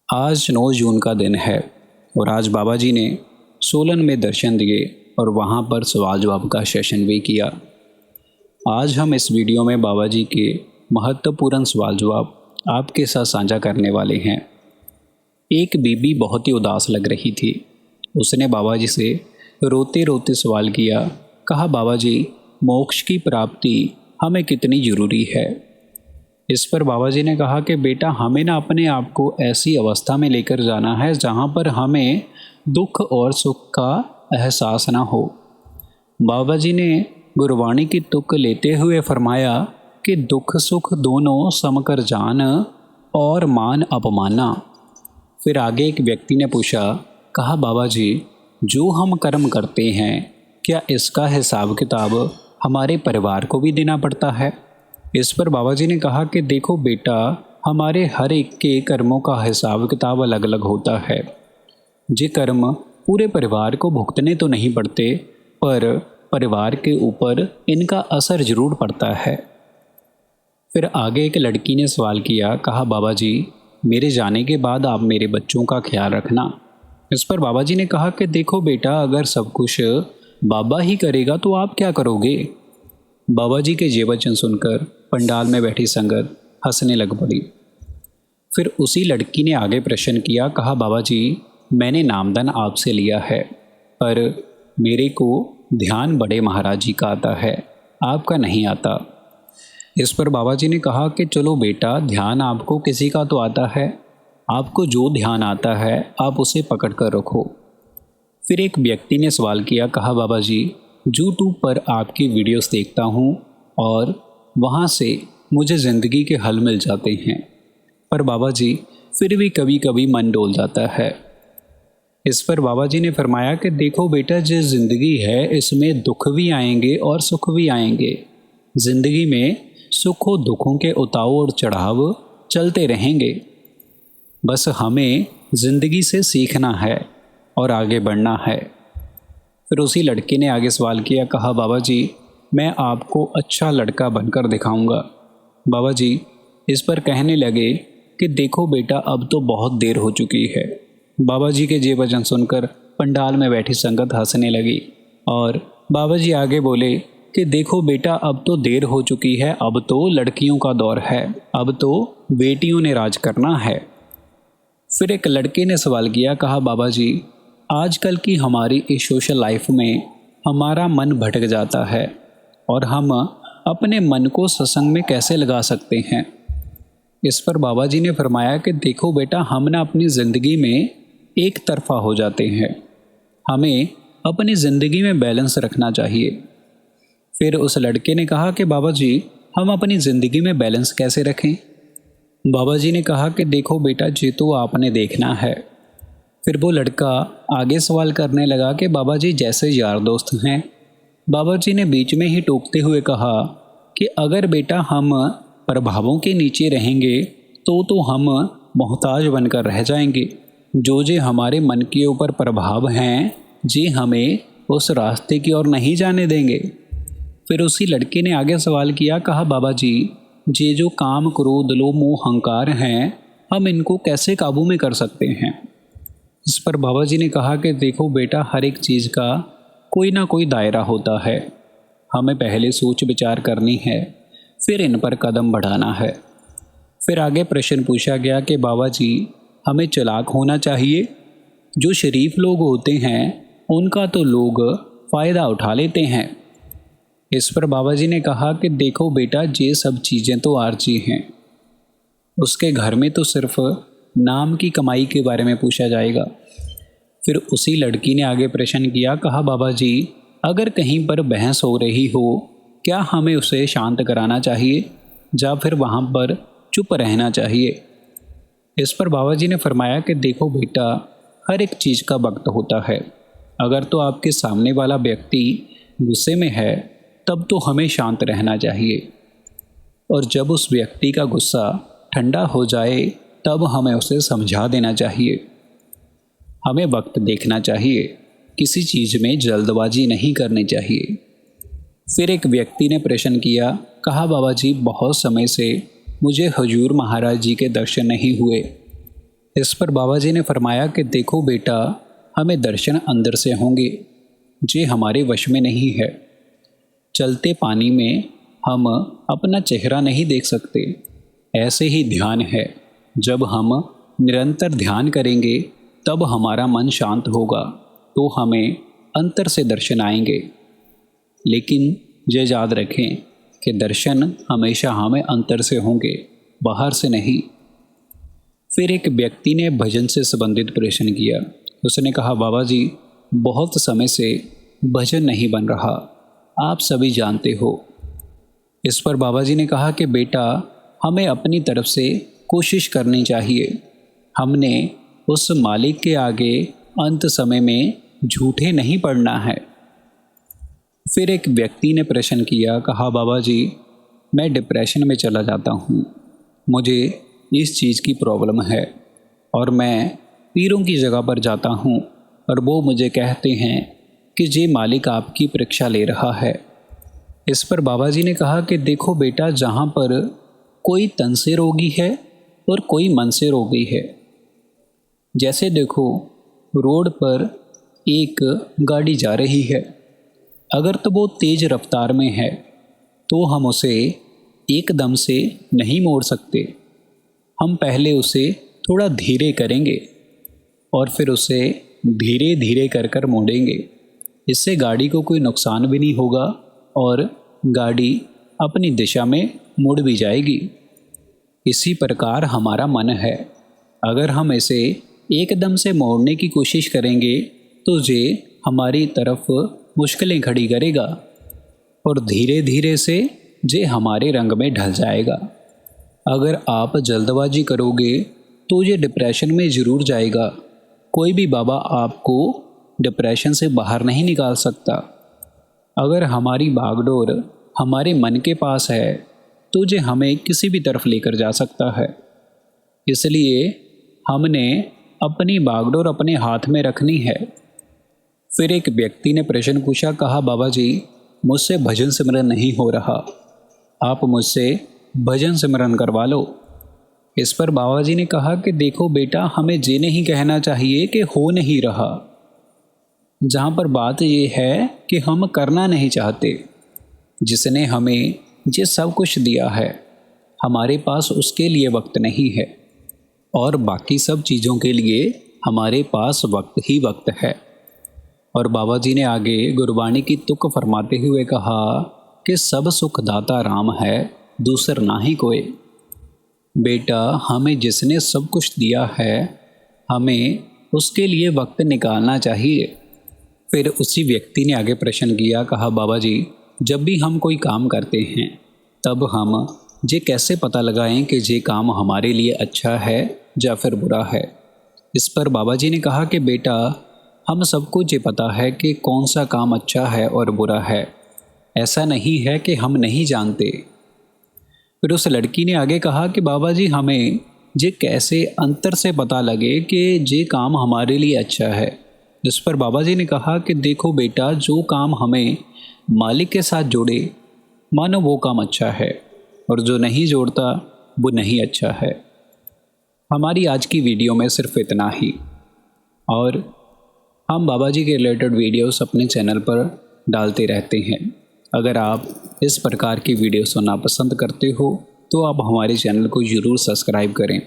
आज 9 जून का दिन है और आज बाबा जी ने सोलन में दर्शन दिए और वहाँ पर सवाल जवाब का सेशन भी किया। आज हम इस वीडियो में बाबा जी के महत्वपूर्ण सवाल जवाब आपके साथ साझा करने वाले हैं। एक बीबी बहुत ही उदास लग रही थी। उसने बाबा जी से रोते रोते सवाल किया, कहा बाबा जी, मोक्ष की प्राप्ति हमें कितनी ज़रूरी है। इस पर बाबा जी ने कहा कि बेटा, हमें ना अपने आप को ऐसी अवस्था में लेकर जाना है जहाँ पर हमें दुख और सुख का एहसास ना हो। बाबा जी ने गुरबाणी की तुक लेते हुए फरमाया कि दुख सुख दोनों समकर जान और मान अपमाना। फिर आगे एक व्यक्ति ने पूछा, कहा बाबा जी, जो हम कर्म करते हैं क्या इसका हिसाब किताब हमारे परिवार को भी देना पड़ता है। इस पर बाबा जी ने कहा कि देखो बेटा, हमारे हर एक के कर्मों का हिसाब किताब अलग अलग होता है। ये कर्म पूरे परिवार को भुगतने तो नहीं पड़ते, पर परिवार के ऊपर इनका असर जरूर पड़ता है। फिर आगे एक लड़की ने सवाल किया, कहा बाबा जी, मेरे जाने के बाद आप मेरे बच्चों का ख्याल रखना। इस पर बाबा जी ने कहा कि देखो बेटा, अगर सब कुछ बाबा ही करेगा तो आप क्या करोगे। बाबा जी के ये वचन सुनकर पंडाल में बैठी संगत हंसने लग पड़ी। फिर उसी लड़की ने आगे प्रश्न किया, कहा बाबा जी, मैंने नामदान आपसे लिया है, पर मेरे को ध्यान बड़े महाराज जी का आता है, आपका नहीं आता। इस पर बाबा जी ने कहा कि चलो बेटा, ध्यान आपको किसी का तो आता है, आपको जो ध्यान आता है आप उसे पकड़ कर रखो। फिर एक व्यक्ति ने सवाल किया, कहा बाबा जी, यूट्यूब पर आपकी वीडियोस देखता हूँ और वहाँ से मुझे ज़िंदगी के हल मिल जाते हैं, पर बाबा जी फिर भी कभी कभी मन डोल जाता है। इस पर बाबा जी ने फरमाया कि देखो बेटा, जो ज़िंदगी है इसमें दुख भी आएंगे और सुख भी आएंगे। ज़िंदगी में सुखों दुखों के उतार और चढ़ाव चलते रहेंगे। बस हमें ज़िंदगी से सीखना है और आगे बढ़ना है। फिर उसी लड़के ने आगे सवाल किया, कहा बाबा जी, मैं आपको अच्छा लड़का बनकर दिखाऊंगा। बाबा जी इस पर कहने लगे कि देखो बेटा, अब तो बहुत देर हो चुकी है। बाबा जी के ये वचन सुनकर पंडाल में बैठी संगत हंसने लगी और बाबा जी आगे बोले कि देखो बेटा, अब तो देर हो चुकी है, अब तो लड़कियों का दौर है, अब तो बेटियों ने राज करना है। फिर एक लड़के ने सवाल किया, कहा बाबा जी, आजकल की हमारी इस सोशल लाइफ में हमारा मन भटक जाता है और हम अपने मन को सत्संग में कैसे लगा सकते हैं। इस पर बाबा जी ने फरमाया कि देखो बेटा, हम ना अपनी ज़िंदगी में एक तरफा हो जाते हैं, हमें अपनी ज़िंदगी में बैलेंस रखना चाहिए। फिर उस लड़के ने कहा कि बाबा जी, हम अपनी ज़िंदगी में बैलेंस कैसे रखें। बाबा जी ने कहा कि देखो बेटा, ये तो आपने देखना है। फिर वो लड़का आगे सवाल करने लगा कि बाबा जी, जैसे यार दोस्त हैं। बाबा जी ने बीच में ही टोकते हुए कहा कि अगर बेटा हम प्रभावों के नीचे रहेंगे तो हम मोहताज बनकर रह जाएंगे। जो हमारे मन के ऊपर प्रभाव हैं, जी हमें उस रास्ते की ओर नहीं जाने देंगे। फिर उसी लड़के ने आगे सवाल किया, कहा बाबा जी, ये जो काम क्रोध लोभ मोह अहंकार हैं, हम इनको कैसे काबू में कर सकते हैं। इस पर बाबा जी ने कहा कि देखो बेटा, हर एक चीज़ का कोई ना कोई दायरा होता है, हमें पहले सोच विचार करनी है, फिर इन पर कदम बढ़ाना है। फिर आगे प्रश्न पूछा गया कि बाबा जी, हमें चालाक होना चाहिए। जो शरीफ लोग होते हैं उनका तो लोग फ़ायदा उठा लेते हैं। इस पर बाबा जी ने कहा कि देखो बेटा, ये सब चीज़ें तो आर्जी हैं, उसके घर में तो सिर्फ नाम की कमाई के बारे में पूछा जाएगा। फिर उसी लड़की ने आगे प्रश्न किया, कहा बाबा जी, अगर कहीं पर बहस हो रही हो, क्या हमें उसे शांत कराना चाहिए या फिर वहाँ पर चुप रहना चाहिए। इस पर बाबा जी ने फरमाया कि देखो बेटा, हर एक चीज़ का वक्त होता है। अगर तो आपके सामने वाला व्यक्ति गुस्से में है तब तो हमें शांत रहना चाहिए, और जब उस व्यक्ति का गुस्सा ठंडा हो जाए तब हमें उसे समझा देना चाहिए। हमें वक्त देखना चाहिए, किसी चीज़ में जल्दबाजी नहीं करनी चाहिए। फिर एक व्यक्ति ने प्रश्न किया, कहा बाबा जी, बहुत समय से मुझे हजूर महाराज जी के दर्शन नहीं हुए। इस पर बाबा जी ने फरमाया कि देखो बेटा, हमें दर्शन अंदर से होंगे, जे हमारे वश में नहीं है। चलते पानी में हम अपना चेहरा नहीं देख सकते। ऐसे ही ध्यान है, जब हम निरंतर ध्यान करेंगे तब हमारा मन शांत होगा तो हमें अंतर से दर्शन आएंगे। लेकिन ये याद रखें कि दर्शन हमेशा हमें अंतर से होंगे, बाहर से नहीं। फिर एक व्यक्ति ने भजन से संबंधित प्रश्न किया। उसने कहा, बाबा जी, बहुत समय से भजन नहीं बन रहा, आप सभी जानते हो। इस पर बाबा जी ने कहा कि बेटा, हमें अपनी तरफ से कोशिश करनी चाहिए। हमने उस मालिक के आगे अंत समय में झूठे नहीं पड़ना है। फिर एक व्यक्ति ने प्रश्न किया, कहा, बाबा जी, मैं डिप्रेशन में चला जाता हूँ, मुझे इस चीज़ की प्रॉब्लम है और मैं पीरों की जगह पर जाता हूँ और वो मुझे कहते हैं कि ये मालिक आपकी परीक्षा ले रहा है। इस पर बाबा जी ने कहा कि देखो बेटा, जहाँ पर कोई तन से रोगी है और कोई मन से रोगी है। जैसे देखो, रोड पर एक गाड़ी जा रही है, अगर तो वो तेज़ रफ्तार में है तो हम उसे एकदम से नहीं मोड़ सकते। हम पहले उसे थोड़ा धीरे करेंगे और फिर उसे धीरे धीरे कर कर मोड़ेंगे। इससे गाड़ी को कोई नुकसान भी नहीं होगा और गाड़ी अपनी दिशा में मुड़ भी जाएगी। इसी प्रकार हमारा मन है, अगर हम इसे एकदम से मोड़ने की कोशिश करेंगे तो ये हमारी तरफ मुश्किलें खड़ी करेगा और धीरे धीरे से ये हमारे रंग में ढल जाएगा। अगर आप जल्दबाजी करोगे तो ये डिप्रेशन में ज़रूर जाएगा। कोई भी बाबा आपको डिप्रेशन से बाहर नहीं निकाल सकता। अगर हमारी भागदौड़ हमारे मन के पास है तो ये हमें किसी भी तरफ लेकर जा सकता है। इसलिए हमने अपनी भागदौड़ अपने हाथ में रखनी है। फिर एक व्यक्ति ने प्रश्न पूछा, कहा, बाबा जी, मुझसे भजन सिमरन नहीं हो रहा, आप मुझसे भजन सिमरन करवा लो। इस पर बाबा जी ने कहा कि देखो बेटा, हमें ये नहीं कहना चाहिए कि हो नहीं रहा। जहाँ पर बात ये है कि हम करना नहीं चाहते। जिसने हमें ये सब कुछ दिया है, हमारे पास उसके लिए वक्त नहीं है और बाकी सब चीज़ों के लिए हमारे पास वक्त ही वक्त है। और बाबा जी ने आगे गुरबाणी की तुक फरमाते हुए कहा कि सब सुखदाता राम है, दूसर ना ही कोई। बेटा, हमें जिसने सब कुछ दिया है, हमें उसके लिए वक्त निकालना चाहिए। फिर उसी व्यक्ति ने आगे प्रश्न किया, कहा, बाबा जी, जब भी हम कोई काम करते हैं तब हम ये कैसे पता लगाएं कि ये काम हमारे लिए अच्छा है या फिर बुरा है। इस पर बाबा जी ने कहा कि बेटा, हम सबको ये पता है कि कौन सा काम अच्छा है और बुरा है, ऐसा नहीं है कि हम नहीं जानते। फिर उस लड़की ने आगे कहा कि बाबा जी, हमें ये कैसे अंतर से पता लगे कि ये काम हमारे लिए अच्छा है। इस पर बाबा जी ने कहा कि देखो बेटा, जो काम हमें मालिक के साथ जोड़े, मानो वो काम अच्छा है, और जो नहीं जोड़ता वो नहीं अच्छा है। हमारी आज की वीडियो में सिर्फ इतना ही, और हम बाबा जी के रिलेटेड वीडियोस अपने चैनल पर डालते रहते हैं। अगर आप इस प्रकार की वीडियो सुनना पसंद करते हो तो आप हमारे चैनल को ज़रूर सब्सक्राइब करें।